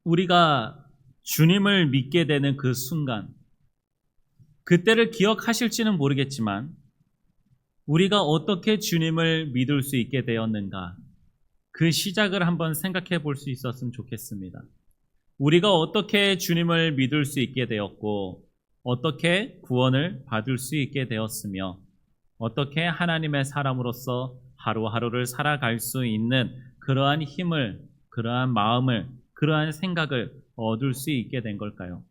우리가 주님을 믿게 되는 그 순간, 그때를 기억하실지는 모르겠지만 우리가 어떻게 주님을 믿을 수 있게 되었는가, 그 시작을 한번 생각해 볼 수 있었으면 좋겠습니다. 우리가 어떻게 주님을 믿을 수 있게 되었고, 어떻게 구원을 받을 수 있게 되었으며, 어떻게 하나님의 사람으로서 하루하루를 살아갈 수 있는 그러한 힘을, 그러한 마음을, 그러한 생각을 얻을 수 있게 된 걸까요?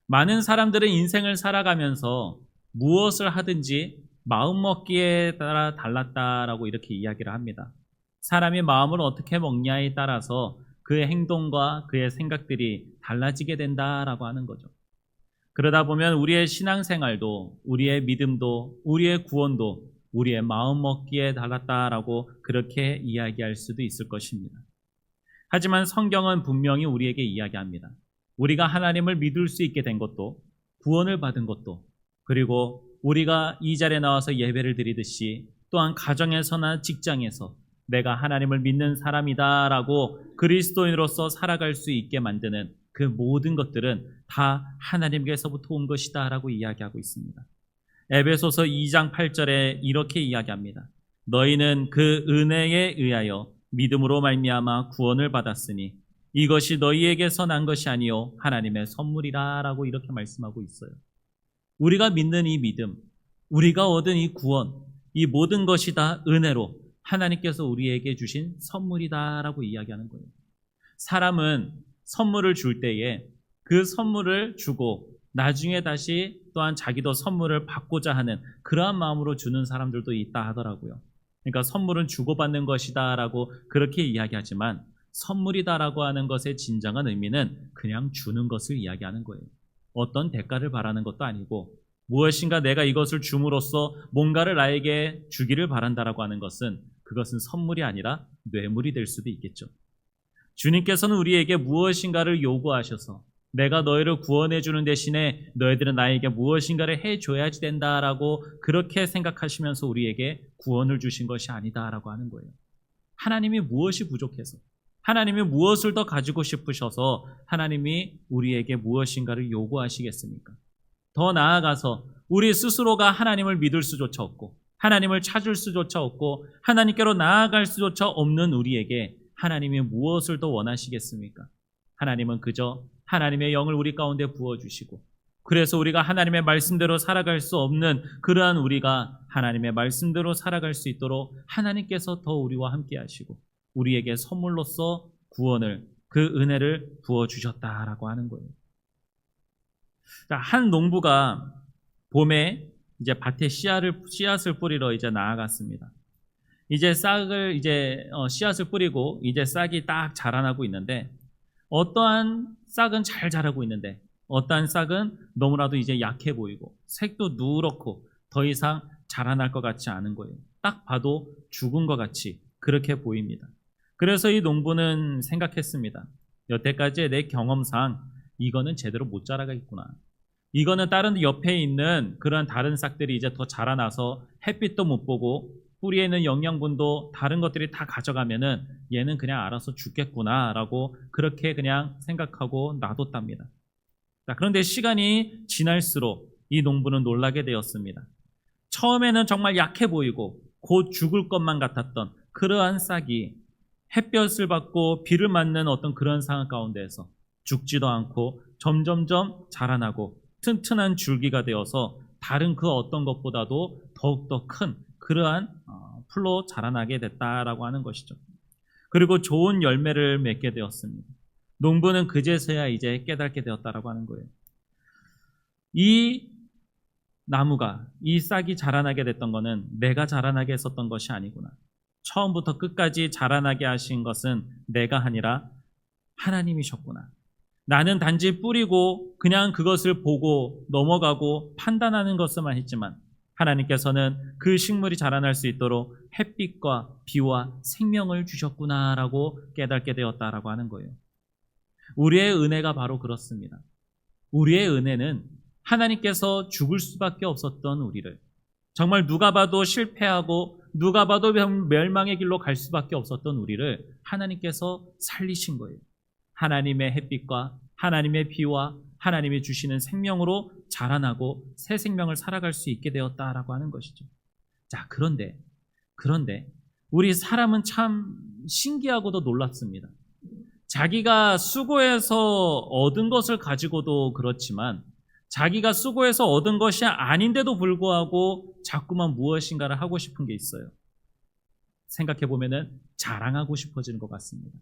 많은 사람들은 인생을 살아가면서 무엇을 하든지 마음먹기에 따라 달랐다라고 이렇게 이야기를 합니다. 사람이 마음을 어떻게 먹냐에 따라서 그의 행동과 그의 생각들이 달라지게 된다라고 하는 거죠. 그러다 보면 우리의 신앙생활도, 우리의 믿음도, 우리의 구원도 우리의 마음먹기에 달랐다라고 그렇게 이야기할 수도 있을 것입니다. 하지만 성경은 분명히 우리에게 이야기합니다. 우리가 하나님을 믿을 수 있게 된 것도, 구원을 받은 것도, 그리고 우리가 이 자리에 나와서 예배를 드리듯이 또한 가정에서나 직장에서 내가 하나님을 믿는 사람이다라고 그리스도인으로서 살아갈 수 있게 만드는 그 모든 것들은 다 하나님께서부터 온 것이다라고 이야기하고 있습니다. 에베소서 2장 8절에 이렇게 이야기합니다. 너희는 그 은혜에 의하여 믿음으로 말미암아 구원을 받았으니 이것이 너희에게서 난 것이 아니요 하나님의 선물이라라고 이렇게 말씀하고 있어요. 우리가 믿는 이 믿음, 우리가 얻은 이 구원, 이 모든 것이 다 은혜로 하나님께서 우리에게 주신 선물이다라고 이야기하는 거예요. 사람은 선물을 줄 때에 그 선물을 주고 나중에 다시 또한 자기도 선물을 받고자 하는 그러한 마음으로 주는 사람들도 있다 하더라고요. 그러니까 선물은 주고받는 것이다라고 그렇게 이야기하지만 선물이다라고 하는 것의 진정한 의미는 그냥 주는 것을 이야기하는 거예요. 어떤 대가를 바라는 것도 아니고 무엇인가 내가 이것을 줌으로써 뭔가를 나에게 주기를 바란다라고 하는 것은 그것은 선물이 아니라 뇌물이 될 수도 있겠죠. 주님께서는 우리에게 무엇인가를 요구하셔서 내가 너희를 구원해 주는 대신에 너희들은 나에게 무엇인가를 해줘야지 된다라고 그렇게 생각하시면서 우리에게 구원을 주신 것이 아니다라고 하는 거예요. 하나님이 무엇이 부족해서, 하나님이 무엇을 더 가지고 싶으셔서 하나님이 우리에게 무엇인가를 요구하시겠습니까? 더 나아가서 우리 스스로가 하나님을 믿을 수조차 없고 하나님을 찾을 수조차 없고 하나님께로 나아갈 수조차 없는 우리에게 하나님이 무엇을 더 원하시겠습니까? 하나님은 그저 하나님의 영을 우리 가운데 부어주시고 그래서 우리가 하나님의 말씀대로 살아갈 수 없는 그러한 우리가 하나님의 말씀대로 살아갈 수 있도록 하나님께서 더 우리와 함께 하시고 우리에게 선물로서 구원을, 그 은혜를 부어주셨다라고 하는 거예요. 한 농부가 봄에 이제 밭에 씨앗을 뿌리러 이제 나아갔습니다. 이제 씨앗을 뿌리고 이제 싹이 딱 자라나고 있는데 어떠한 싹은 잘 자라고 있는데 어떠한 싹은 너무나도 이제 약해 보이고 색도 누렇고 더 이상 자라날 것 같지 않은 거예요. 딱 봐도 죽은 것 같이 그렇게 보입니다. 그래서 이 농부는 생각했습니다. 여태까지의 내 경험상 이거는 제대로 못 자라겠구나. 이거는 다른 옆에 있는 그런 다른 싹들이 이제 더 자라나서 햇빛도 못 보고 뿌리에 있는 영양분도 다른 것들이 다 가져가면은 얘는 그냥 알아서 죽겠구나라고 그렇게 그냥 생각하고 놔뒀답니다. 그런데 시간이 지날수록 이 농부는 놀라게 되었습니다. 처음에는 정말 약해 보이고 곧 죽을 것만 같았던 그러한 싹이 햇볕을 받고 비를 맞는 어떤 그런 상황 가운데에서 죽지도 않고 점점점 자라나고 튼튼한 줄기가 되어서 다른 그 어떤 것보다도 더욱더 큰 그러한 풀로 자라나게 됐다라고 하는 것이죠. 그리고 좋은 열매를 맺게 되었습니다. 농부는 그제서야 이제 깨닫게 되었다라고 하는 거예요. 이 나무가, 이 싹이 자라나게 됐던 것은 내가 자라나게 했었던 것이 아니구나. 처음부터 끝까지 자라나게 하신 것은 내가 아니라 하나님이셨구나. 나는 단지 뿌리고 그냥 그것을 보고 넘어가고 판단하는 것만 했지만 하나님께서는 그 식물이 자라날 수 있도록 햇빛과 비와 생명을 주셨구나라고 깨닫게 되었다라고 하는 거예요. 우리의 은혜가 바로 그렇습니다. 우리의 은혜는 하나님께서 죽을 수밖에 없었던 우리를, 정말 누가 봐도 실패하고 누가 봐도 멸망의 길로 갈 수밖에 없었던 우리를 하나님께서 살리신 거예요. 하나님의 햇빛과 하나님의 비와 하나님이 주시는 생명으로 자라나고 새 생명을 살아갈 수 있게 되었다라고 하는 것이죠. 자, 그런데 우리 사람은 참 신기하고도 놀랍습니다. 자기가 수고해서 얻은 것을 가지고도 그렇지만 자기가 수고해서 얻은 것이 아닌데도 불구하고 자꾸만 무엇인가를 하고 싶은 게 있어요. 생각해 보면은 자랑하고 싶어지는 것 같습니다.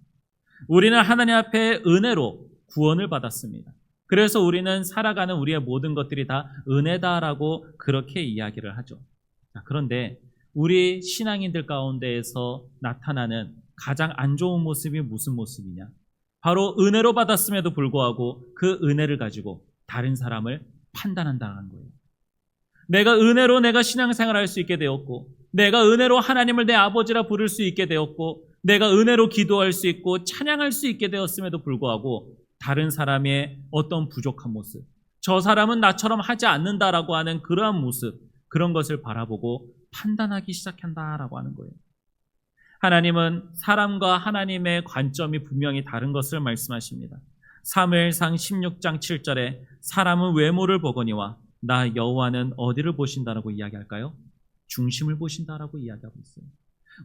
우리는 하나님 앞에 은혜로 구원을 받았습니다. 그래서 우리는 살아가는 우리의 모든 것들이 다 은혜다라고 그렇게 이야기를 하죠. 자, 그런데 우리 신앙인들 가운데에서 나타나는 가장 안 좋은 모습이 무슨 모습이냐? 바로 은혜로 받았음에도 불구하고 그 은혜를 가지고 다른 사람을 판단한다는 거예요. 내가 은혜로 내가 신앙생활을 할 수 있게 되었고, 내가 은혜로 하나님을 내 아버지라 부를 수 있게 되었고, 내가 은혜로 기도할 수 있고 찬양할 수 있게 되었음에도 불구하고 다른 사람의 어떤 부족한 모습, 저 사람은 나처럼 하지 않는다라고 하는 그러한 모습, 그런 것을 바라보고 판단하기 시작한다라고 하는 거예요. 하나님은 사람과 하나님의 관점이 분명히 다른 것을 말씀하십니다. 사무엘상 16장 7절에 사람은 외모를 보거니와 나 여호와는 어디를 보신다라고 이야기할까요? 중심을 보신다라고 이야기하고 있어요.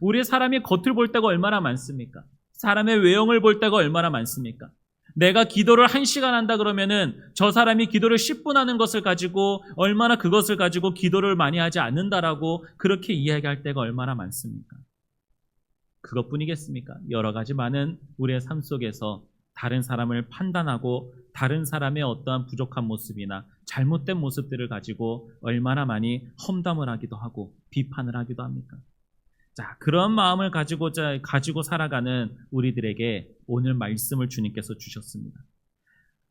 우리 사람이 겉을 볼 때가 얼마나 많습니까? 사람의 외형을 볼 때가 얼마나 많습니까? 내가 기도를 1시간 한다 그러면은 저 사람이 기도를 10분 하는 것을 가지고 얼마나 그것을 가지고 기도를 많이 하지 않는다라고 그렇게 이야기할 때가 얼마나 많습니까? 그것뿐이겠습니까? 여러 가지 많은 우리의 삶 속에서 다른 사람을 판단하고 다른 사람의 어떠한 부족한 모습이나 잘못된 모습들을 가지고 얼마나 많이 험담을 하기도 하고 비판을 하기도 합니까? 자, 그런 마음을 가지고 살아가는 우리들에게 오늘 말씀을 주님께서 주셨습니다.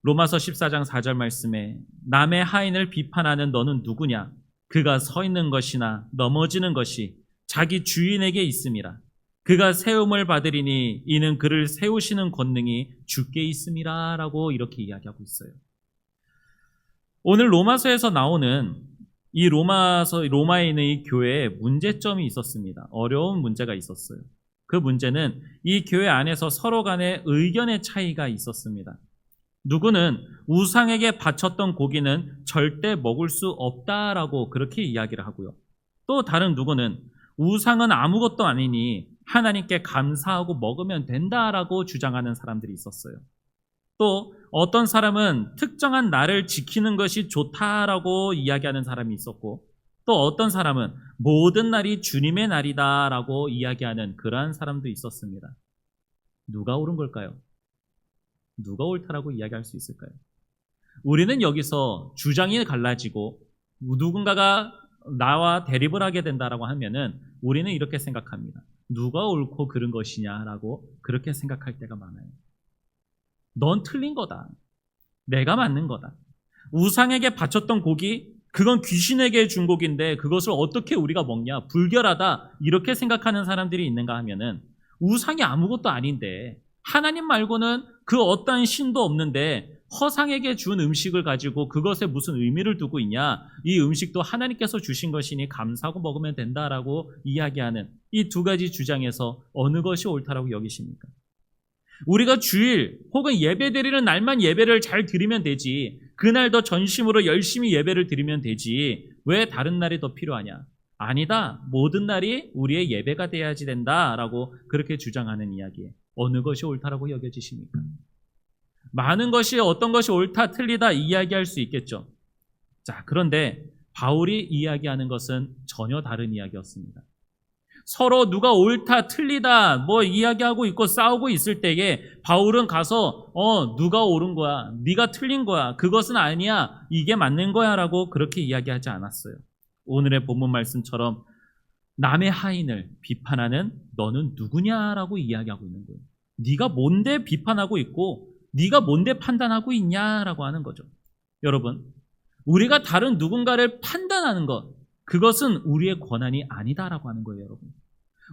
로마서 14장 4절 말씀에 남의 하인을 비판하는 너는 누구냐? 그가 서 있는 것이나 넘어지는 것이 자기 주인에게 있음이라. 그가 세움을 받으리니 이는 그를 세우시는 권능이 주께 있음이라 라고 이렇게 이야기하고 있어요. 오늘 로마서에서 나오는 이 로마에 있는 이 교회에 문제점이 있었습니다. 어려운 문제가 있었어요. 그 문제는 이 교회 안에서 서로 간의 의견의 차이가 있었습니다. 누구는 우상에게 바쳤던 고기는 절대 먹을 수 없다라고 그렇게 이야기를 하고요. 또 다른 누구는 우상은 아무것도 아니니 하나님께 감사하고 먹으면 된다라고 주장하는 사람들이 있었어요. 또 어떤 사람은 특정한 날을 지키는 것이 좋다라고 이야기하는 사람이 있었고, 또 어떤 사람은 모든 날이 주님의 날이다라고 이야기하는 그러한 사람도 있었습니다. 누가 옳은 걸까요? 누가 옳다라고 이야기할 수 있을까요? 우리는 여기서 주장이 갈라지고 누군가가 나와 대립을 하게 된다라고 하면은 우리는 이렇게 생각합니다. 누가 옳고 그른 것이냐라고 그렇게 생각할 때가 많아요. 넌 틀린 거다. 내가 맞는 거다. 우상에게 바쳤던 고기, 그건 귀신에게 준 고기인데 그것을 어떻게 우리가 먹냐? 불결하다. 이렇게 생각하는 사람들이 있는가 하면은 우상이 아무것도 아닌데 하나님 말고는 그 어떠한 신도 없는데 허상에게 준 음식을 가지고 그것에 무슨 의미를 두고 있냐? 이 음식도 하나님께서 주신 것이니 감사하고 먹으면 된다라고 이야기하는 이 두 가지 주장에서 어느 것이 옳다라고 여기십니까? 우리가 주일 혹은 예배 드리는 날만 예배를 잘 드리면 되지, 그날도 전심으로 열심히 예배를 드리면 되지 왜 다른 날이 더 필요하냐? 아니다. 모든 날이 우리의 예배가 돼야지 된다라고 그렇게 주장하는 이야기에 어느 것이 옳다라고 여겨지십니까? 많은 것이 어떤 것이 옳다 틀리다 이야기할 수 있겠죠. 자, 그런데 바울이 이야기하는 것은 전혀 다른 이야기였습니다. 서로 누가 옳다 틀리다 뭐 이야기하고 있고 싸우고 있을 때에 바울은 가서 누가 옳은 거야, 네가 틀린 거야, 그것은 아니야, 이게 맞는 거야 라고 그렇게 이야기하지 않았어요. 오늘의 본문 말씀처럼 남의 하인을 비판하는 너는 누구냐라고 이야기하고 있는 거예요. 네가 뭔데 비판하고 있고 네가 뭔데 판단하고 있냐라고 하는 거죠. 여러분, 우리가 다른 누군가를 판단하는 것, 그것은 우리의 권한이 아니다라고 하는 거예요. 여러분,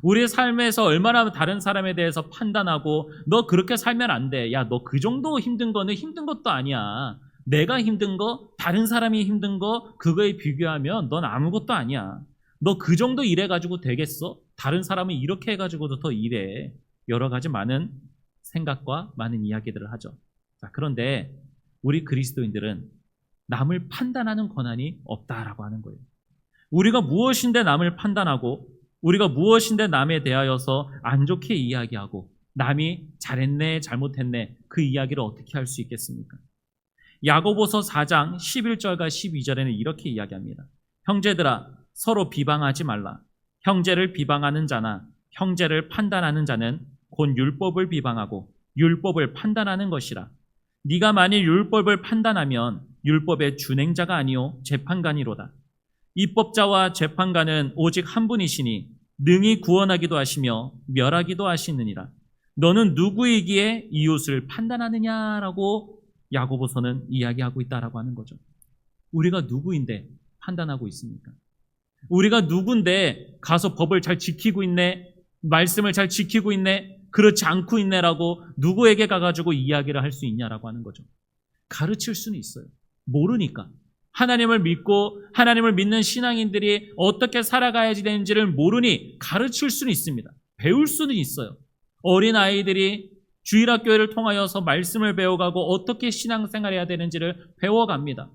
우리의 삶에서 얼마나 다른 사람에 대해서 판단하고 너 그렇게 살면 안 돼, 야 너 그 정도 힘든 거는 힘든 것도 아니야, 내가 힘든 거, 다른 사람이 힘든 거, 그거에 비교하면 넌 아무것도 아니야, 너 그 정도 일해가지고 되겠어? 다른 사람은 이렇게 해가지고도 더 일해. 여러 가지 많은 생각과 많은 이야기들을 하죠. 자, 그런데 우리 그리스도인들은 남을 판단하는 권한이 없다라고 하는 거예요. 우리가 무엇인데 남을 판단하고 우리가 무엇인데 남에 대하여서 안 좋게 이야기하고 남이 잘했네 잘못했네 그 이야기를 어떻게 할 수 있겠습니까? 야고보서 4장 11절과 12절에는 이렇게 이야기합니다. 형제들아 서로 비방하지 말라. 형제를 비방하는 자나 형제를 판단하는 자는 곧 율법을 비방하고 율법을 판단하는 것이라. 네가 만일 율법을 판단하면 율법의 준행자가 아니요 재판관이로다. 입법자와 재판관은 오직 한 분이시니 능히 구원하기도 하시며 멸하기도 하시느니라. 너는 누구이기에 이웃을 판단하느냐라고 야고보서는 이야기하고 있다라고 하는 거죠. 우리가 누구인데 판단하고 있습니까? 우리가 누군데 가서 법을 잘 지키고 있네, 말씀을 잘 지키고 있네, 그렇지 않고 있네라고 누구에게 가가지고 이야기를 할 수 있냐라고 하는 거죠. 가르칠 수는 있어요. 모르니까. 하나님을 믿고 하나님을 믿는 신앙인들이 어떻게 살아가야지 되는지를 모르니 가르칠 수는 있습니다. 배울 수는 있어요. 어린 아이들이 주일학교를 통하여서 말씀을 배워가고 어떻게 신앙생활해야 되는지를 배워갑니다.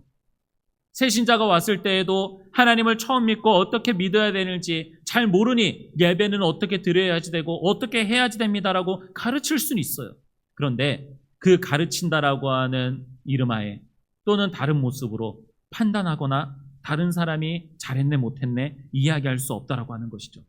새신자가 왔을 때에도 하나님을 처음 믿고 어떻게 믿어야 되는지 잘 모르니 예배는 어떻게 드려야지 되고 어떻게 해야지 됩니다라고 가르칠 수는 있어요. 그런데 그 가르친다라고 하는 이름하에 또는 다른 모습으로 판단하거나 다른 사람이 잘했네 못했네 이야기할 수 없다라고 하는 것이죠.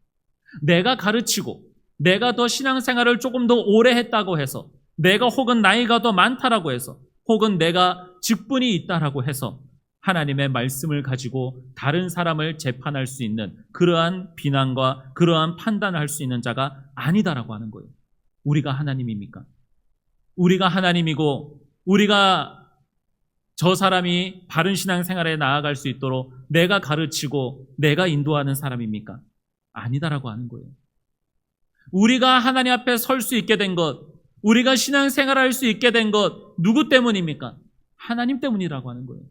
내가 가르치고 내가 더 신앙생활을 조금 더 오래 했다고 해서 내가 혹은 나이가 더 많다라고 해서 혹은 내가 직분이 있다라고 해서 하나님의 말씀을 가지고 다른 사람을 재판할 수 있는 그러한 비난과 그러한 판단을 할 수 있는 자가 아니다라고 하는 거예요. 우리가 하나님입니까? 우리가 하나님이고 우리가 저 사람이 바른 신앙생활에 나아갈 수 있도록 내가 가르치고 내가 인도하는 사람입니까? 아니다라고 하는 거예요. 우리가 하나님 앞에 설 수 있게 된 것, 우리가 신앙생활을 할 수 있게 된 것 누구 때문입니까? 하나님 때문이라고 하는 거예요.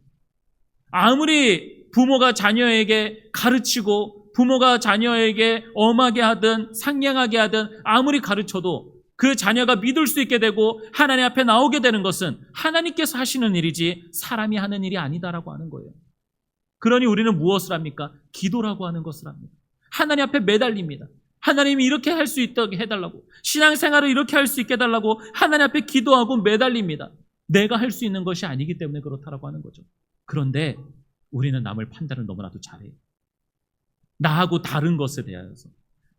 아무리 부모가 자녀에게 가르치고 부모가 자녀에게 엄하게 하든 상냥하게 하든 아무리 가르쳐도 그 자녀가 믿을 수 있게 되고 하나님 앞에 나오게 되는 것은 하나님께서 하시는 일이지 사람이 하는 일이 아니다라고 하는 거예요. 그러니 우리는 무엇을 합니까? 기도라고 하는 것을 합니다. 하나님 앞에 매달립니다. 하나님이 이렇게 할 수 있게 해달라고, 신앙생활을 이렇게 할 수 있게 해달라고 하나님 앞에 기도하고 매달립니다. 내가 할 수 있는 것이 아니기 때문에 그렇다라고 하는 거죠. 그런데 우리는 남을 판단을 너무나도 잘해요. 나하고 다른 것에 대하여서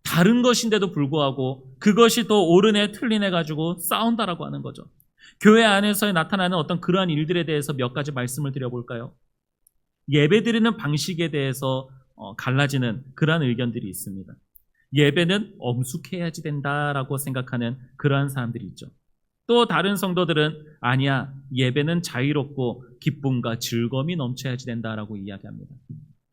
다른 것인데도 불구하고 그것이 더 옳으네 틀리네 가지고 싸운다라고 하는 거죠. 교회 안에서 나타나는 어떤 그러한 일들에 대해서 몇 가지 말씀을 드려볼까요? 예배드리는 방식에 대해서 갈라지는 그러한 의견들이 있습니다. 예배는 엄숙해야지 된다라고 생각하는 그러한 사람들이 있죠. 또 다른 성도들은 아니야, 예배는 자유롭고 기쁨과 즐거움이 넘쳐야지 된다라고 이야기합니다.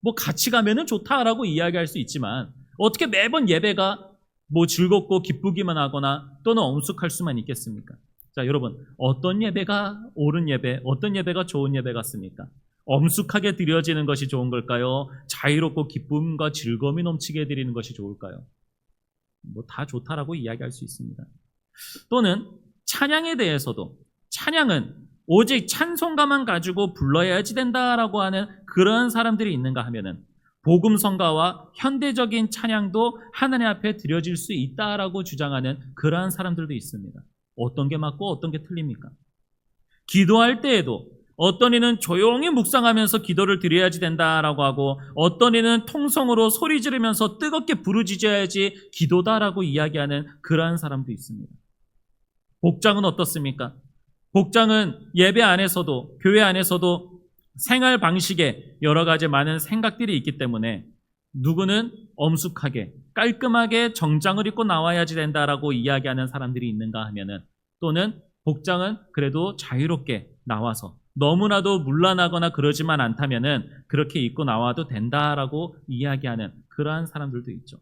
뭐 같이 가면은 좋다라고 이야기할 수 있지만 어떻게 매번 예배가 뭐 즐겁고 기쁘기만 하거나 또는 엄숙할 수만 있겠습니까? 자, 여러분, 어떤 예배가 옳은 예배, 어떤 예배가 좋은 예배 같습니까? 엄숙하게 드려지는 것이 좋은 걸까요? 자유롭고 기쁨과 즐거움이 넘치게 드리는 것이 좋을까요? 뭐 다 좋다라고 이야기할 수 있습니다. 또는 찬양에 대해서도 찬양은 오직 찬송가만 가지고 불러야지 된다라고 하는 그런 사람들이 있는가 하면은 복음성가와 현대적인 찬양도 하나님 앞에 드려질 수 있다라고 주장하는 그러한 사람들도 있습니다. 어떤 게 맞고 어떤 게 틀립니까? 기도할 때에도 어떤 이는 조용히 묵상하면서 기도를 드려야지 된다라고 하고 어떤 이는 통성으로 소리 지르면서 뜨겁게 부르짖어야지 기도다라고 이야기하는 그러한 사람도 있습니다. 복장은 어떻습니까? 복장은 예배 안에서도 교회 안에서도 생활 방식에 여러 가지 많은 생각들이 있기 때문에 누구는 엄숙하게 깔끔하게 정장을 입고 나와야지 된다라고 이야기하는 사람들이 있는가 하면은 또는 복장은 그래도 자유롭게 나와서 너무나도 문란하거나 그러지만 않다면은 그렇게 입고 나와도 된다라고 이야기하는 그러한 사람들도 있죠.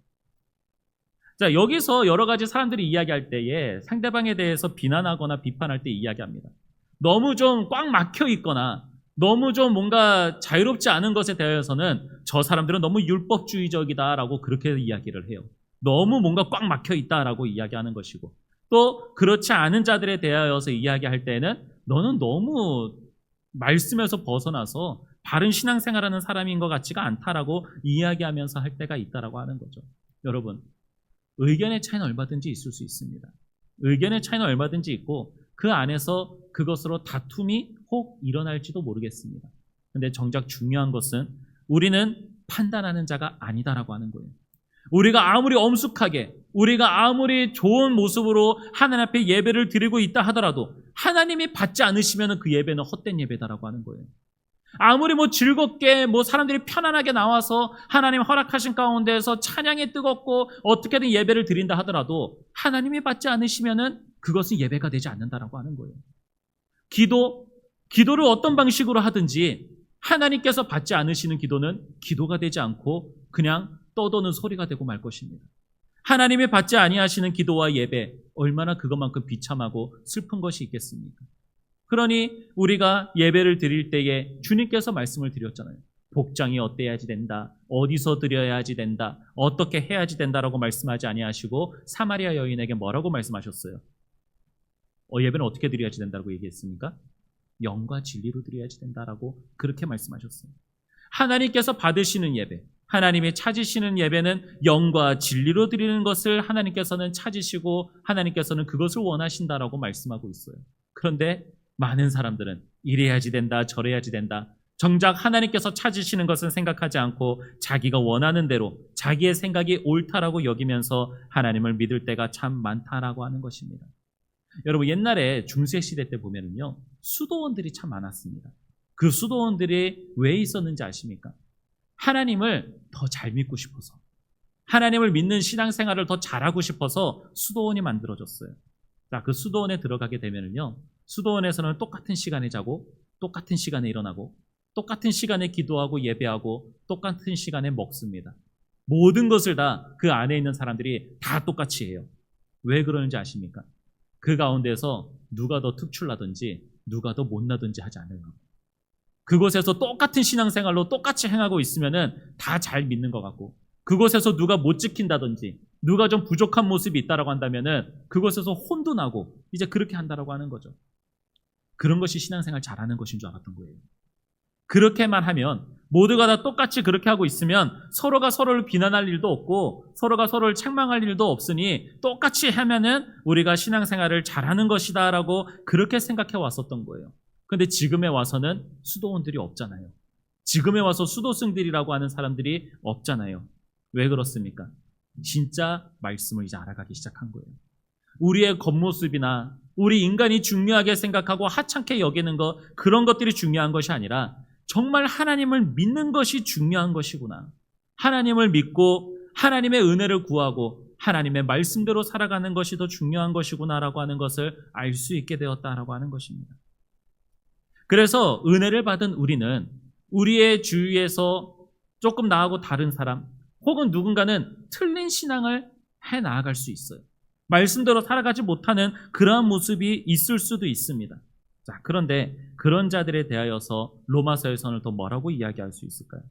자, 여기서 여러 가지 사람들이 이야기할 때에 상대방에 대해서 비난하거나 비판할 때 이야기합니다. 너무 좀 꽉 막혀 있거나 너무 좀 뭔가 자유롭지 않은 것에 대해서는 저 사람들은 너무 율법주의적이다라고 그렇게 이야기를 해요. 너무 뭔가 꽉 막혀 있다라고 이야기하는 것이고 또 그렇지 않은 자들에 대하여서 이야기할 때는 너는 너무 말씀에서 벗어나서 바른 신앙생활하는 사람인 것 같지가 않다라고 이야기하면서 할 때가 있다라고 하는 거죠. 여러분, 의견의 차이는 얼마든지 있을 수 있습니다. 의견의 차이는 얼마든지 있고 그 안에서 그것으로 다툼이 혹 일어날지도 모르겠습니다. 근데 정작 중요한 것은 우리는 판단하는 자가 아니다라고 하는 거예요. 우리가 아무리 엄숙하게, 우리가 아무리 좋은 모습으로 하나님 앞에 예배를 드리고 있다 하더라도 하나님이 받지 않으시면 그 예배는 헛된 예배다라고 하는 거예요. 아무리 즐겁게 사람들이 편안하게 나와서 하나님 허락하신 가운데에서 찬양이 뜨겁고 어떻게든 예배를 드린다 하더라도 하나님이 받지 않으시면은 그것은 예배가 되지 않는다라고 하는 거예요. 기도를 어떤 방식으로 하든지 하나님께서 받지 않으시는 기도는 기도가 되지 않고 그냥 떠도는 소리가 되고 말 것입니다. 하나님이 받지 아니하시는 기도와 예배, 얼마나 그것만큼 비참하고 슬픈 것이 있겠습니까? 그러니 우리가 예배를 드릴 때에 주님께서 말씀을 드렸잖아요. 복장이 어때야지 된다, 어디서 드려야지 된다, 어떻게 해야지 된다라고 말씀하지 아니하시고 사마리아 여인에게 뭐라고 말씀하셨어요? 예배는 어떻게 드려야지 된다고 얘기했습니까? 영과 진리로 드려야지 된다라고 그렇게 말씀하셨어요. 하나님께서 받으시는 예배, 하나님이 찾으시는 예배는 영과 진리로 드리는 것을 하나님께서는 찾으시고 하나님께서는 그것을 원하신다라고 말씀하고 있어요. 그런데 많은 사람들은 이래야지 된다, 저래야지 된다. 정작 하나님께서 찾으시는 것은 생각하지 않고 자기가 원하는 대로 자기의 생각이 옳다라고 여기면서 하나님을 믿을 때가 참 많다라고 하는 것입니다. 여러분, 옛날에 중세시대 때 보면은요, 수도원들이 참 많았습니다. 그 수도원들이 왜 있었는지 아십니까? 하나님을 더 잘 믿고 싶어서, 하나님을 믿는 신앙생활을 더 잘하고 싶어서 수도원이 만들어졌어요. 자, 그 수도원에 들어가게 되면은요, 수도원에서는 똑같은 시간에 자고 똑같은 시간에 일어나고 똑같은 시간에 기도하고 예배하고 똑같은 시간에 먹습니다. 모든 것을 다 그 안에 있는 사람들이 다 똑같이 해요. 왜 그러는지 아십니까? 그 가운데서 누가 더 특출나든지 누가 더 못나든지 하지 않아요. 그곳에서 똑같은 신앙생활로 똑같이 행하고 있으면은 다 잘 믿는 것 같고, 그곳에서 누가 못 지킨다든지 누가 좀 부족한 모습이 있다라고 한다면은 그곳에서 혼도 나고 이제 그렇게 한다라고 하는 거죠. 그런 것이 신앙생활 잘하는 것인 줄 알았던 거예요. 그렇게만 하면, 모두가 다 똑같이 그렇게 하고 있으면 서로가 서로를 비난할 일도 없고 서로가 서로를 책망할 일도 없으니 똑같이 하면은 우리가 신앙생활을 잘하는 것이다라고 그렇게 생각해 왔었던 거예요. 그런데 지금에 와서는 수도원들이 없잖아요. 지금에 와서 수도승들이라고 하는 사람들이 없잖아요. 왜 그렇습니까? 진짜 말씀을 이제 알아가기 시작한 거예요. 우리의 겉모습이나 우리 인간이 중요하게 생각하고 하찮게 여기는 것, 그런 것들이 중요한 것이 아니라 정말 하나님을 믿는 것이 중요한 것이구나. 하나님을 믿고 하나님의 은혜를 구하고 하나님의 말씀대로 살아가는 것이 더 중요한 것이구나라고 하는 것을 알 수 있게 되었다라고 하는 것입니다. 그래서 은혜를 받은 우리는 우리의 주위에서 조금 나하고 다른 사람, 혹은 누군가는 틀린 신앙을 해 나아갈 수 있어요. 말씀대로 살아가지 못하는 그러한 모습이 있을 수도 있습니다. 자, 그런데 그런 자들에 대하여서 로마서에서는 더 뭐라고 이야기할 수 있을까요?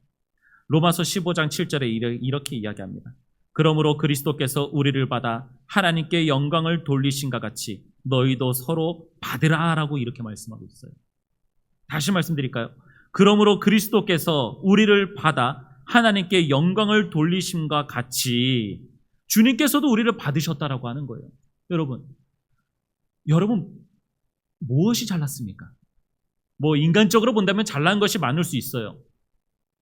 로마서 15장 7절에 이렇게 이야기합니다. 그러므로 그리스도께서 우리를 받아 하나님께 영광을 돌리신가 같이 너희도 서로 받으라라고 이렇게 말씀하고 있어요. 다시 말씀드릴까요? 그러므로 그리스도께서 우리를 받아 하나님께 영광을 돌리심과 같이 주님께서도 우리를 받으셨다라고 하는 거예요. 여러분 무엇이 잘났습니까? 인간적으로 본다면 잘난 것이 많을 수 있어요.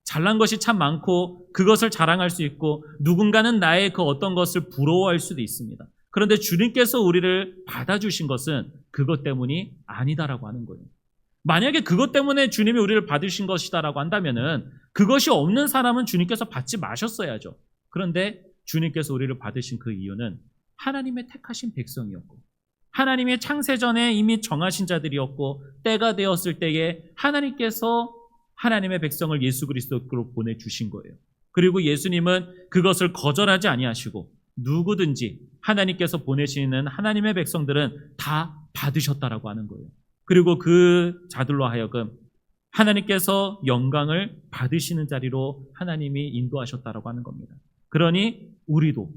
잘난 것이 참 많고 그것을 자랑할 수 있고 누군가는 나의 그 어떤 것을 부러워할 수도 있습니다. 그런데 주님께서 우리를 받아주신 것은 그것 때문이 아니다라고 하는 거예요. 만약에 그것 때문에 주님이 우리를 받으신 것이다라고 한다면은 그것이 없는 사람은 주님께서 받지 마셨어야죠. 그런데 주님께서 우리를 받으신 그 이유는 하나님의 택하신 백성이었고 하나님의 창세전에 이미 정하신 자들이었고 때가 되었을 때에 하나님께서 하나님의 백성을 예수 그리스도로 보내주신 거예요. 그리고 예수님은 그것을 거절하지 아니하시고 누구든지 하나님께서 보내시는 하나님의 백성들은 다 받으셨다라고 하는 거예요. 그리고 그 자들로 하여금 하나님께서 영광을 받으시는 자리로 하나님이 인도하셨다라고 하는 겁니다. 그러니 우리도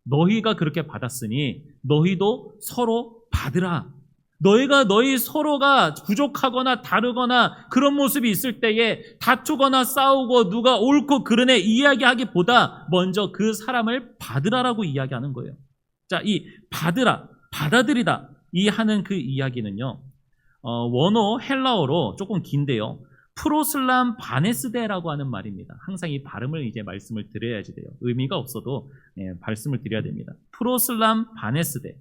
너희가 그렇게 받았으니 너희도 서로 받으라. 너희 서로가 부족하거나 다르거나 그런 모습이 있을 때에 다투거나 싸우고 누가 옳고 그르네 이야기하기보다 먼저 그 사람을 받으라라고 이야기하는 거예요. 자, 이 받으라, 받아들이다 이 하는 그 이야기는요. 원어 헬라어로 조금 긴데요. 프로슬람 바네스데라고 하는 말입니다. 항상 이 발음을 이제 말씀을 드려야지 돼요. 의미가 없어도 말씀을 드려야 됩니다. 프로슬람 바네스데.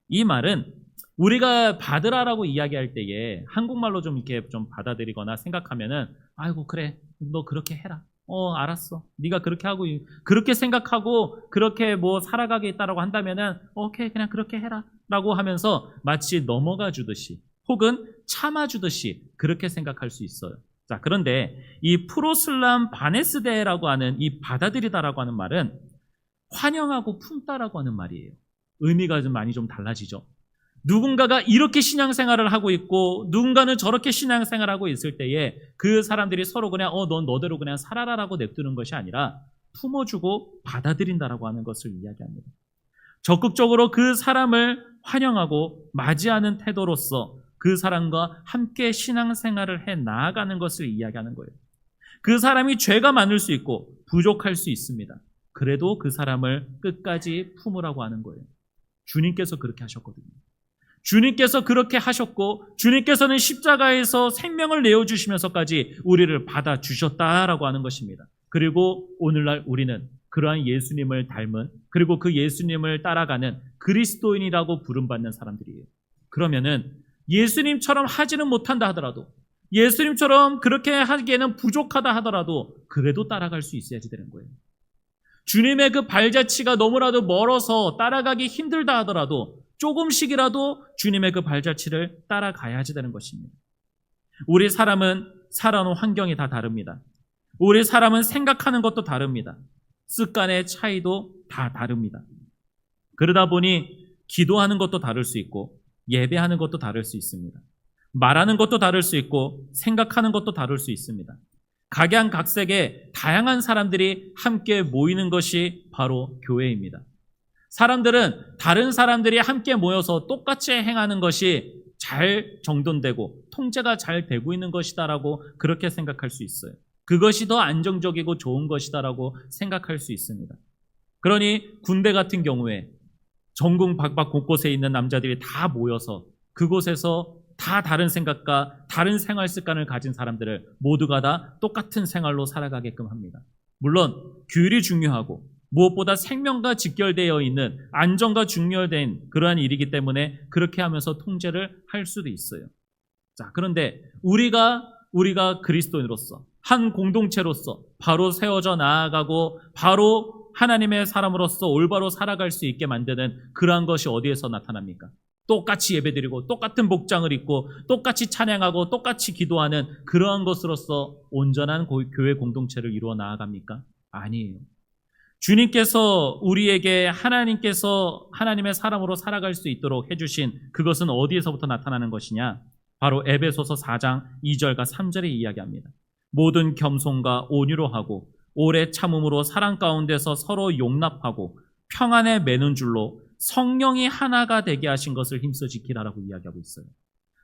이 말은 우리가 받으라라고 이야기할 때에 한국말로 좀 이렇게 좀 받아들이거나 생각하면은 아이고 그래 너 그렇게 해라. 알았어. 네가 그렇게 하고 그렇게 생각하고 그렇게 뭐 살아가겠다라고 한다면은 오케이 그냥 그렇게 해라라고 하면서 마치 넘어가 주듯이 혹은 참아 주듯이 그렇게 생각할 수 있어요. 자, 그런데 이 프로슬람 바네스데라고 하는 이 받아들이다라고 하는 말은 환영하고 품다라고 하는 말이에요. 의미가 좀 많이 좀 달라지죠. 누군가가 이렇게 신앙생활을 하고 있고 누군가는 저렇게 신앙생활을 하고 있을 때에 그 사람들이 서로 그냥 넌 너대로 그냥 살아라라고 냅두는 것이 아니라 품어주고 받아들인다라고 하는 것을 이야기합니다. 적극적으로 그 사람을 환영하고 맞이하는 태도로서 그 사람과 함께 신앙생활을 해 나아가는 것을 이야기하는 거예요. 그 사람이 죄가 많을 수 있고 부족할 수 있습니다. 그래도 그 사람을 끝까지 품으라고 하는 거예요. 주님께서 그렇게 하셨거든요. 주님께서 그렇게 하셨고 주님께서는 십자가에서 생명을 내어주시면서까지 우리를 받아주셨다라고 하는 것입니다. 그리고 오늘날 우리는 그러한 예수님을 닮은 그리고 그 예수님을 따라가는 그리스도인이라고 부름받는 사람들이에요. 그러면은 예수님처럼 하지는 못한다 하더라도 예수님처럼 그렇게 하기에는 부족하다 하더라도 그래도 따라갈 수 있어야지 되는 거예요. 주님의 그 발자취가 너무나도 멀어서 따라가기 힘들다 하더라도 조금씩이라도 주님의 그 발자취를 따라가야지 되는 것입니다. 우리 사람은 살아온 환경이 다 다릅니다. 우리 사람은 생각하는 것도 다릅니다. 습관의 차이도 다 다릅니다. 그러다 보니 기도하는 것도 다를 수 있고 예배하는 것도 다를 수 있습니다. 말하는 것도 다를 수 있고 생각하는 것도 다를 수 있습니다. 각양각색의 다양한 사람들이 함께 모이는 것이 바로 교회입니다. 사람들은 다른 사람들이 함께 모여서 똑같이 행하는 것이 잘 정돈되고 통제가 잘 되고 있는 것이다라고 그렇게 생각할 수 있어요. 그것이 더 안정적이고 좋은 것이다라고 생각할 수 있습니다. 그러니 군대 같은 경우에 전국 각각 곳곳에 있는 남자들이 다 모여서 그곳에서 다 다른 생각과 다른 생활 습관을 가진 사람들을 모두가 다 똑같은 생활로 살아가게끔 합니다. 물론 규율이 중요하고 무엇보다 생명과 직결되어 있는 안전과 중요된 그러한 일이기 때문에 그렇게 하면서 통제를 할 수도 있어요. 자, 그런데 우리가 그리스도인으로서 한 공동체로서 바로 세워져 나아가고 바로 하나님의 사람으로서 올바로 살아갈 수 있게 만드는 그러한 것이 어디에서 나타납니까? 똑같이 예배드리고 똑같은 복장을 입고 똑같이 찬양하고 똑같이 기도하는 그러한 것으로서 온전한 교회 공동체를 이루어 나아갑니까? 아니에요. 주님께서 우리에게 하나님께서 하나님의 사람으로 살아갈 수 있도록 해주신 그것은 어디에서부터 나타나는 것이냐? 바로 에베소서 4장 2절과 3절에 이야기합니다. 모든 겸손과 온유로 하고 오래 참음으로 사랑 가운데서 서로 용납하고 평안에 매는 줄로 성령이 하나가 되게 하신 것을 힘써 지키라라고 이야기하고 있어요.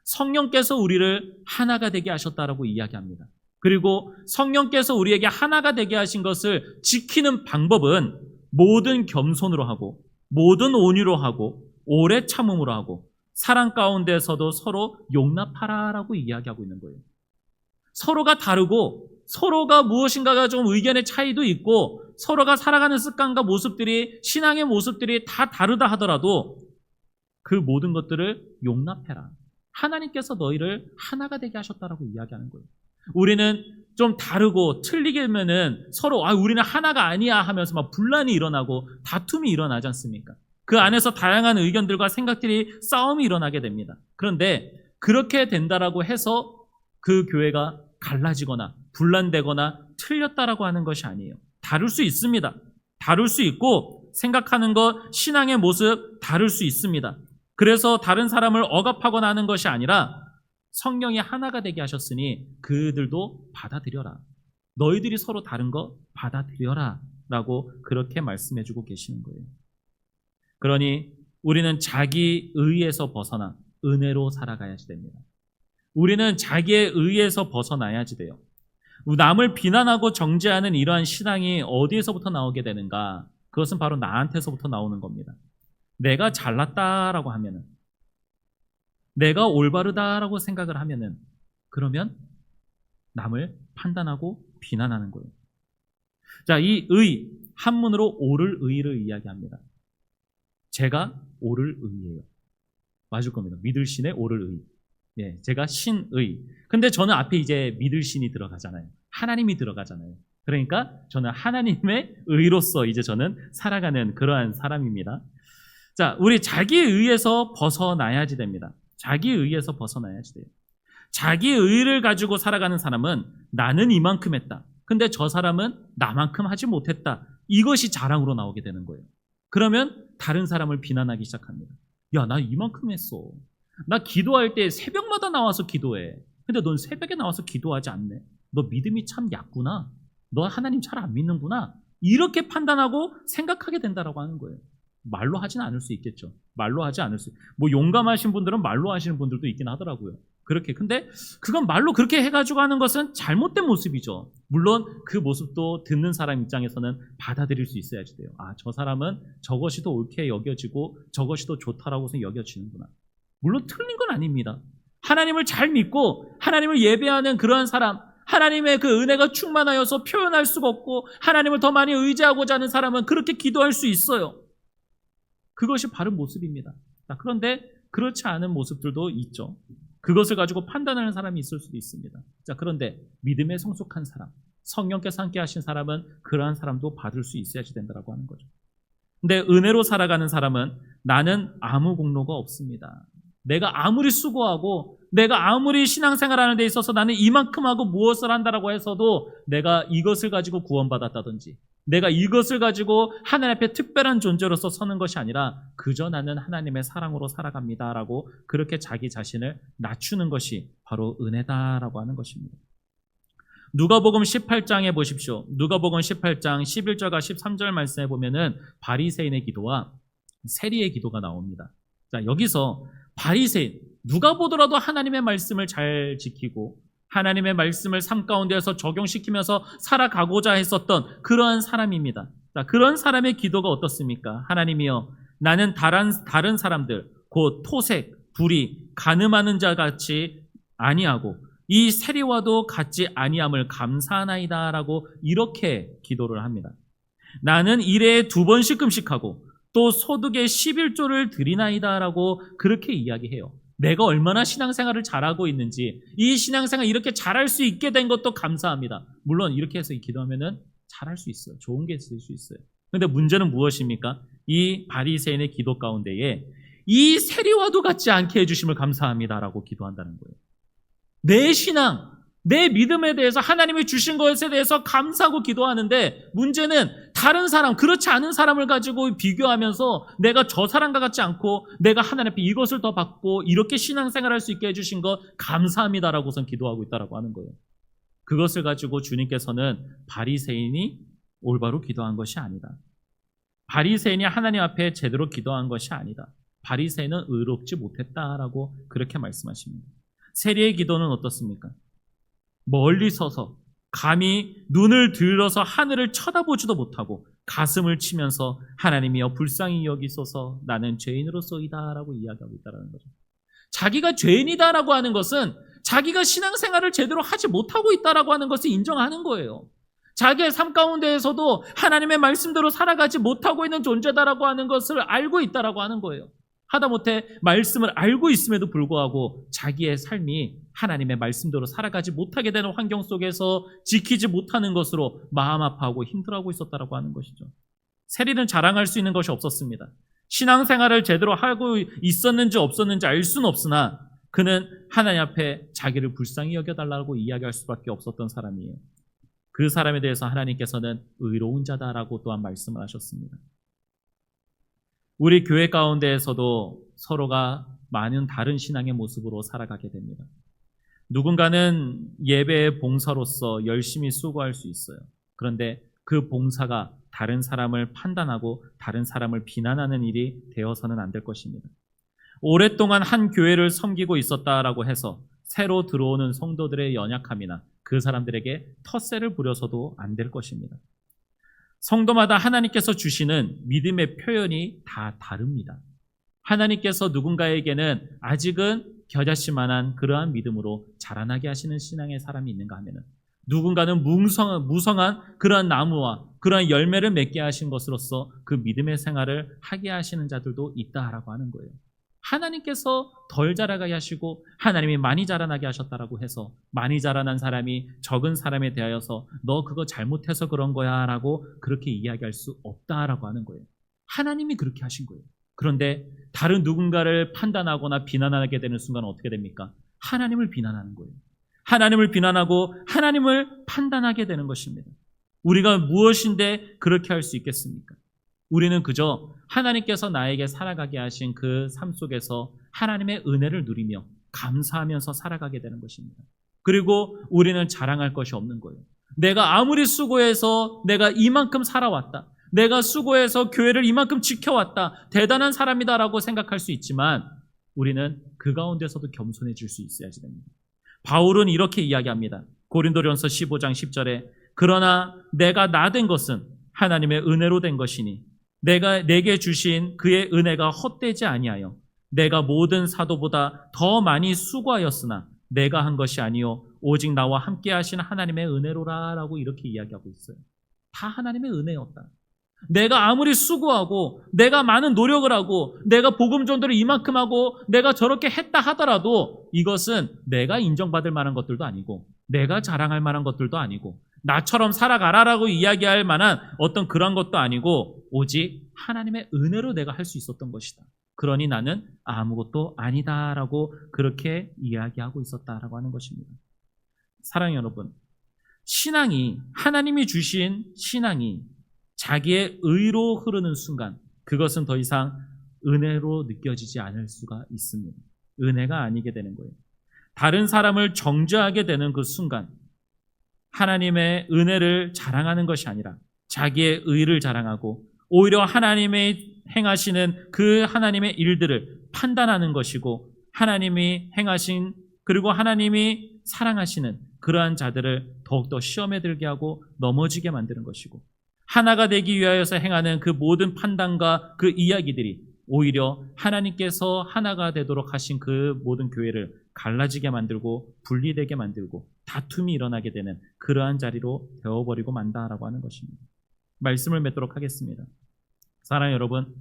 성령께서 우리를 하나가 되게 하셨다라고 이야기합니다. 그리고 성령께서 우리에게 하나가 되게 하신 것을 지키는 방법은 모든 겸손으로 하고 모든 온유로 하고 오래 참음으로 하고 사랑 가운데서도 서로 용납하라라고 이야기하고 있는 거예요. 서로가 다르고 서로가 무엇인가가 좀 의견의 차이도 있고 서로가 살아가는 습관과 모습들이 신앙의 모습들이 다 다르다 하더라도 그 모든 것들을 용납해라. 하나님께서 너희를 하나가 되게 하셨다라고 이야기하는 거예요. 우리는 좀 다르고 틀리게면은 서로 우리는 하나가 아니야 하면서 막 분란이 일어나고 다툼이 일어나지 않습니까? 그 안에서 다양한 의견들과 생각들이 싸움이 일어나게 됩니다. 그런데 그렇게 된다라고 해서 그 교회가 갈라지거나 분란되거나 틀렸다라고 하는 것이 아니에요. 다를 수 있습니다. 다를 수 있고 생각하는 것, 신앙의 모습 다를 수 있습니다. 그래서 다른 사람을 억압하거나 하는 것이 아니라 성령이 하나가 되게 하셨으니 그들도 받아들여라. 너희들이 서로 다른 거 받아들여라 라고 그렇게 말씀해주고 계시는 거예요. 그러니 우리는 자기 의에서 벗어나 은혜로 살아가야지 됩니다. 우리는 자기의 의에서 벗어나야지 돼요. 남을 비난하고 정죄하는 이러한 신앙이 어디에서부터 나오게 되는가? 그것은 바로 나한테서부터 나오는 겁니다. 내가 잘났다라고 하면은, 내가 올바르다라고 생각을 하면은, 그러면 남을 판단하고 비난하는 거예요. 자, 이 의, 한문으로 옳을 의를 이야기합니다. 제가 옳을 의예요. 맞을 겁니다. 믿을 신의 옳을 의. 예, 제가 신의. 근데 저는 앞에 이제 믿을 신이 들어가잖아요. 하나님이 들어가잖아요. 그러니까 저는 하나님의 의로서 이제 저는 살아가는 그러한 사람입니다. 자, 우리 자기 의에서 벗어나야지 됩니다. 자기 의에서 벗어나야지 돼요. 자기 의를 가지고 살아가는 사람은 나는 이만큼 했다. 근데 저 사람은 나만큼 하지 못했다. 이것이 자랑으로 나오게 되는 거예요. 그러면 다른 사람을 비난하기 시작합니다. 야, 나 이만큼 했어. 나 기도할 때 새벽마다 나와서 기도해. 근데 넌 새벽에 나와서 기도하지 않네. 너 믿음이 참 얕구나. 너 하나님 잘 안 믿는구나. 이렇게 판단하고 생각하게 된다라고 하는 거예요. 말로 하지는 않을 수 있겠죠. 말로 하지 않을 수. 뭐 용감하신 분들은 말로 하시는 분들도 있긴 하더라고요. 그렇게. 근데 그건 말로 그렇게 해가지고 하는 것은 잘못된 모습이죠. 물론 그 모습도 듣는 사람 입장에서는 받아들일 수 있어야지 돼요. 아, 저 사람은 저것이 더 옳게 여겨지고 저것이 더 좋다라고 여겨지는구나. 물론 틀린 건 아닙니다. 하나님을 잘 믿고 하나님을 예배하는 그러한 사람, 하나님의 그 은혜가 충만하여서 표현할 수가 없고 하나님을 더 많이 의지하고자 하는 사람은 그렇게 기도할 수 있어요. 그것이 바른 모습입니다. 그런데 그렇지 않은 모습들도 있죠. 그것을 가지고 판단하는 사람이 있을 수도 있습니다. 자, 그런데 믿음에 성숙한 사람, 성령께서 함께 하신 사람은 그러한 사람도 받을 수 있어야지 된다고 하는 거죠. 근데 은혜로 살아가는 사람은 나는 아무 공로가 없습니다. 내가 아무리 수고하고 내가 아무리 신앙생활하는 데 있어서 나는 이만큼 하고 무엇을 한다라고 해서도 내가 이것을 가지고 구원받았다든지 내가 이것을 가지고 하나님 앞에 특별한 존재로서 서는 것이 아니라 그저 나는 하나님의 사랑으로 살아갑니다라고 그렇게 자기 자신을 낮추는 것이 바로 은혜다라고 하는 것입니다. 누가복음 18장에 보십시오. 누가복음 18장 11절과 13절 말씀에 보면은 바리새인의 기도와 세리의 기도가 나옵니다. 자, 여기서 바리새인, 누가 보더라도 하나님의 말씀을 잘 지키고 하나님의 말씀을 삶 가운데에서 적용시키면서 살아가고자 했었던 그러한 사람입니다. 자, 그런 사람의 기도가 어떻습니까? 하나님이여, 나는 다른 사람들, 곧 토색, 불의, 간음하는 자 같이 아니하고 이 세리와도 같지 아니함을 감사하나이다라고 이렇게 기도를 합니다. 나는 일에 2번씩 금식하고 또 소득의 11조를 드리나이다라고 그렇게 이야기해요. 내가 얼마나 신앙생활을 잘하고 있는지, 이 신앙생활 이렇게 잘할 수 있게 된 것도 감사합니다. 물론 이렇게 해서 기도하면은 잘할 수 있어요. 좋은 게 있을 수 있어요. 그런데 문제는 무엇입니까? 이 바리새인의 기도 가운데에 이 세리와도 같지 않게 해주심을 감사합니다라고 기도한다는 거예요. 내 신앙, 내 믿음에 대해서 하나님이 주신 것에 대해서 감사하고 기도하는데 문제는 다른 사람, 그렇지 않은 사람을 가지고 비교하면서 내가 저 사람과 같지 않고 내가 하나님 앞에 이것을 더 받고 이렇게 신앙생활할 수 있게 해주신 것 감사합니다라고선 기도하고 있다라고 하는 거예요. 그것을 가지고 주님께서는 바리새인이 올바로 기도한 것이 아니다. 바리새인이 하나님 앞에 제대로 기도한 것이 아니다. 바리새인은 의롭지 못했다라고 그렇게 말씀하십니다. 세리의 기도는 어떻습니까? 멀리 서서 감히 눈을 들어서 하늘을 쳐다보지도 못하고 가슴을 치면서 하나님이여 불쌍히 여기소서 나는 죄인으로서이다라고 이야기하고 있다는 거죠. 자기가 죄인이다라고 하는 것은 자기가 신앙생활을 제대로 하지 못하고 있다라고 하는 것을 인정하는 거예요. 자기의 삶 가운데에서도 하나님의 말씀대로 살아가지 못하고 있는 존재다라고 하는 것을 알고 있다라고 하는 거예요. 하다못해 말씀을 알고 있음에도 불구하고 자기의 삶이 하나님의 말씀대로 살아가지 못하게 되는 환경 속에서 지키지 못하는 것으로 마음 아파하고 힘들어하고 있었다라고 하는 것이죠. 세리는 자랑할 수 있는 것이 없었습니다. 신앙생활을 제대로 하고 있었는지 없었는지 알 수는 없으나 그는 하나님 앞에 자기를 불쌍히 여겨달라고 이야기할 수밖에 없었던 사람이에요. 그 사람에 대해서 하나님께서는 의로운 자다라고 또한 말씀을 하셨습니다. 우리 교회 가운데에서도 서로가 많은 다른 신앙의 모습으로 살아가게 됩니다. 누군가는 예배의 봉사로서 열심히 수고할 수 있어요. 그런데 그 봉사가 다른 사람을 판단하고 다른 사람을 비난하는 일이 되어서는 안 될 것입니다. 오랫동안 한 교회를 섬기고 있었다라고 해서 새로 들어오는 성도들의 연약함이나 그 사람들에게 텃세를 부려서도 안 될 것입니다. 성도마다 하나님께서 주시는 믿음의 표현이 다 다릅니다. 하나님께서 누군가에게는 아직은 겨자씨만한 그러한 믿음으로 자라나게 하시는 신앙의 사람이 있는가 하면은, 누군가는 무성한 그러한 나무와 그러한 열매를 맺게 하신 것으로서 그 믿음의 생활을 하게 하시는 자들도 있다라고 하는 거예요. 하나님께서 덜 자라게 하시고 하나님이 많이 자라나게 하셨다라고 해서 많이 자라난 사람이 적은 사람에 대하여서 너 그거 잘못해서 그런 거야 라고 그렇게 이야기할 수 없다라고 하는 거예요. 하나님이 그렇게 하신 거예요. 그런데 다른 누군가를 판단하거나 비난하게 되는 순간 어떻게 됩니까? 하나님을 비난하는 거예요. 하나님을 비난하고 하나님을 판단하게 되는 것입니다. 우리가 무엇인데 그렇게 할 수 있겠습니까? 우리는 그저 하나님께서 나에게 살아가게 하신 그 삶 속에서 하나님의 은혜를 누리며 감사하면서 살아가게 되는 것입니다. 그리고 우리는 자랑할 것이 없는 거예요. 내가 아무리 수고해서 내가 이만큼 살아왔다, 내가 수고해서 교회를 이만큼 지켜왔다, 대단한 사람이다라고 생각할 수 있지만 우리는 그 가운데서도 겸손해질 수 있어야지 됩니다. 바울은 이렇게 이야기합니다. 고린도전서 15장 10절에 그러나 내가 나 된 것은 하나님의 은혜로 된 것이니 내게 주신 그의 은혜가 헛되지 아니하여 내가 모든 사도보다 더 많이 수고하였으나 내가 한 것이 아니요 오직 나와 함께 하신 하나님의 은혜로라 라고 이렇게 이야기하고 있어요. 다 하나님의 은혜였다. 내가 아무리 수고하고 내가 많은 노력을 하고 내가 복음 전도를 이만큼 하고 내가 저렇게 했다 하더라도 이것은 내가 인정받을 만한 것들도 아니고 내가 자랑할 만한 것들도 아니고 나처럼 살아가라라고 이야기할 만한 어떤 그런 것도 아니고 오직 하나님의 은혜로 내가 할 수 있었던 것이다. 그러니 나는 아무것도 아니다라고 그렇게 이야기하고 있었다라고 하는 것입니다. 사랑하는 여러분, 신앙이, 하나님이 주신 신앙이 자기의 의로 흐르는 순간 그것은 더 이상 은혜로 느껴지지 않을 수가 있습니다. 은혜가 아니게 되는 거예요. 다른 사람을 정죄하게 되는 그 순간 하나님의 은혜를 자랑하는 것이 아니라 자기의 의를 자랑하고 오히려 하나님의 행하시는 그 하나님의 일들을 판단하는 것이고 하나님이 행하신 그리고 하나님이 사랑하시는 그러한 자들을 더욱더 시험에 들게 하고 넘어지게 만드는 것이고 하나가 되기 위하여서 행하는 그 모든 판단과 그 이야기들이 오히려 하나님께서 하나가 되도록 하신 그 모든 교회를 갈라지게 만들고 분리되게 만들고 다툼이 일어나게 되는 그러한 자리로 되어버리고 만다라고 하는 것입니다. 말씀을 맺도록 하겠습니다. 사랑하는 여러분,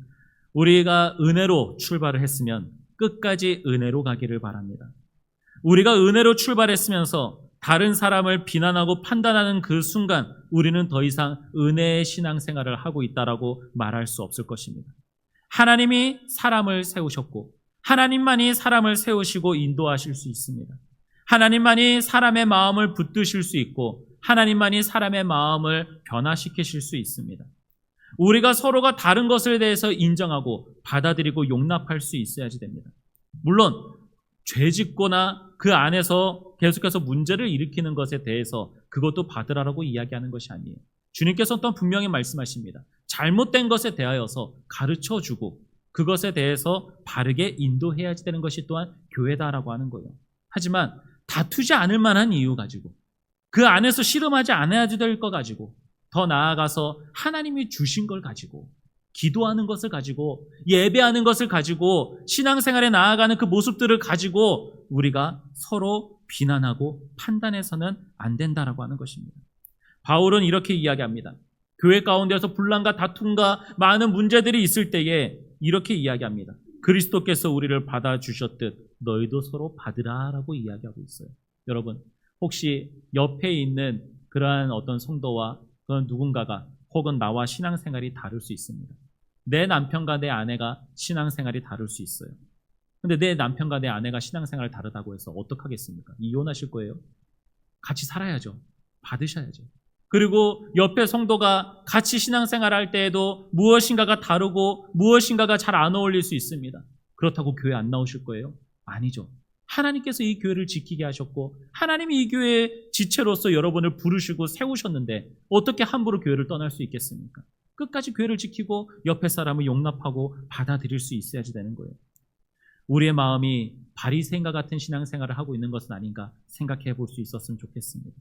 우리가 은혜로 출발을 했으면 끝까지 은혜로 가기를 바랍니다. 우리가 은혜로 출발했으면서 다른 사람을 비난하고 판단하는 그 순간 우리는 더 이상 은혜의 신앙생활을 하고 있다라고 말할 수 없을 것입니다. 하나님이 사람을 세우셨고 하나님만이 사람을 세우시고 인도하실 수 있습니다. 하나님만이 사람의 마음을 붙드실 수 있고 하나님만이 사람의 마음을 변화시키실 수 있습니다. 우리가 서로가 다른 것에 대해서 인정하고 받아들이고 용납할 수 있어야지 됩니다. 물론 죄 짓거나 그 안에서 계속해서 문제를 일으키는 것에 대해서 그것도 받으라고 이야기하는 것이 아니에요. 주님께서 또 분명히 말씀하십니다. 잘못된 것에 대하여서 가르쳐주고 그것에 대해서 바르게 인도해야지 되는 것이 또한 교회다라고 하는 거예요. 하지만 다투지 않을 만한 이유 가지고 그 안에서 씨름하지 않아야 될 것 가지고 더 나아가서 하나님이 주신 걸 가지고 기도하는 것을 가지고 예배하는 것을 가지고 신앙생활에 나아가는 그 모습들을 가지고 우리가 서로 비난하고 판단해서는 안 된다라고 하는 것입니다. 바울은 이렇게 이야기합니다. 교회 가운데서 분란과 다툼과 많은 문제들이 있을 때에 이렇게 이야기합니다. 그리스도께서 우리를 받아주셨듯 너희도 서로 받으라라고 이야기하고 있어요. 여러분, 혹시 옆에 있는 그러한 어떤 성도와 그런 누군가가 혹은 나와 신앙생활이 다를 수 있습니다. 내 남편과 내 아내가 신앙생활이 다를 수 있어요. 근데 내 남편과 내 아내가 신앙생활이 다르다고 해서 어떡하겠습니까? 이혼하실 거예요? 같이 살아야죠. 받으셔야죠. 그리고 옆에 성도가 같이 신앙생활 할 때에도 무엇인가가 다르고 무엇인가가 잘 안 어울릴 수 있습니다. 그렇다고 교회 안 나오실 거예요? 아니죠. 하나님께서 이 교회를 지키게 하셨고 하나님이 이 교회의 지체로서 여러분을 부르시고 세우셨는데 어떻게 함부로 교회를 떠날 수 있겠습니까? 끝까지 교회를 지키고 옆에 사람을 용납하고 받아들일 수 있어야지 되는 거예요. 우리의 마음이 바리새인과 같은 신앙생활을 하고 있는 것은 아닌가 생각해 볼 수 있었으면 좋겠습니다.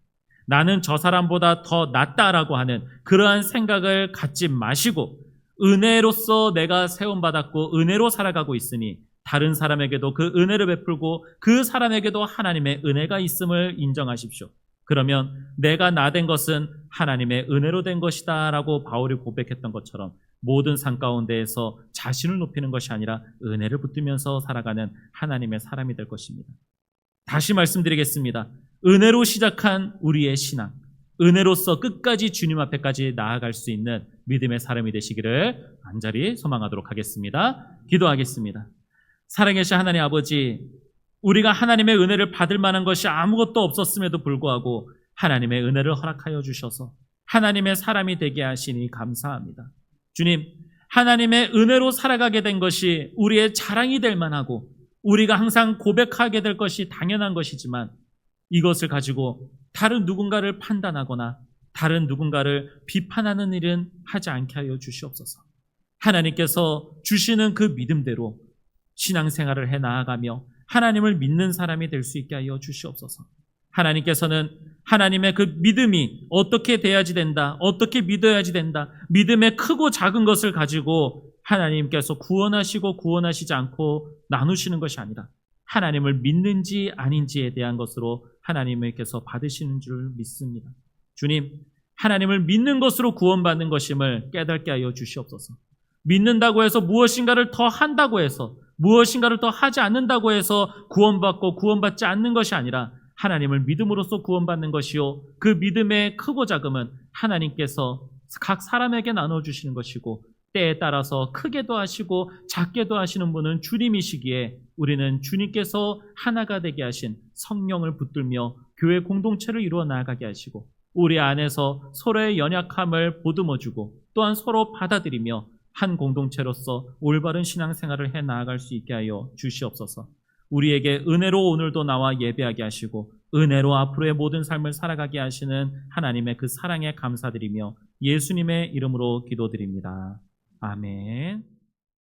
나는 저 사람보다 더 낫다라고 하는 그러한 생각을 갖지 마시고 은혜로서 내가 세움받았고 은혜로 살아가고 있으니 다른 사람에게도 그 은혜를 베풀고 그 사람에게도 하나님의 은혜가 있음을 인정하십시오. 그러면 내가 나 된 것은 하나님의 은혜로 된 것이다 라고 바울이 고백했던 것처럼 모든 상 가운데에서 자신을 높이는 것이 아니라 은혜를 붙들면서 살아가는 하나님의 사람이 될 것입니다. 다시 말씀드리겠습니다. 은혜로 시작한 우리의 신앙, 은혜로서 끝까지 주님 앞에까지 나아갈 수 있는 믿음의 사람이 되시기를 간절히 소망하도록 하겠습니다. 기도하겠습니다. 살아계신 하나님 아버지, 우리가 하나님의 은혜를 받을 만한 것이 아무것도 없었음에도 불구하고 하나님의 은혜를 허락하여 주셔서 하나님의 사람이 되게 하시니 감사합니다. 주님, 하나님의 은혜로 살아가게 된 것이 우리의 자랑이 될 만하고 우리가 항상 고백하게 될 것이 당연한 것이지만 이것을 가지고 다른 누군가를 판단하거나 다른 누군가를 비판하는 일은 하지 않게 하여 주시옵소서. 하나님께서 주시는 그 믿음대로 신앙생활을 해 나아가며 하나님을 믿는 사람이 될 수 있게 하여 주시옵소서. 하나님께서는 하나님의 그 믿음이 어떻게 돼야지 된다, 어떻게 믿어야지 된다, 믿음의 크고 작은 것을 가지고 하나님께서 구원하시고 구원하시지 않고 나누시는 것이 아니라 하나님을 믿는지 아닌지에 대한 것으로 하나님께서 받으시는 줄 믿습니다. 주님, 하나님을 믿는 것으로 구원받는 것임을 깨닫게 하여 주시옵소서. 믿는다고 해서 무엇인가를 더 한다고 해서 무엇인가를 더 하지 않는다고 해서 구원받고 구원받지 않는 것이 아니라 하나님을 믿음으로써 구원받는 것이요, 그 믿음의 크고 작음은 하나님께서 각 사람에게 나눠주시는 것이고 때에 따라서 크게도 하시고 작게도 하시는 분은 주님이시기에 우리는 주님께서 하나가 되게 하신 성령을 붙들며 교회 공동체를 이루어 나아가게 하시고 우리 안에서 서로의 연약함을 보듬어주고 또한 서로 받아들이며 한 공동체로서 올바른 신앙생활을 해 나아갈 수 있게 하여 주시옵소서. 우리에게 은혜로 오늘도 나와 예배하게 하시고 은혜로 앞으로의 모든 삶을 살아가게 하시는 하나님의 그 사랑에 감사드리며 예수님의 이름으로 기도드립니다. 아멘.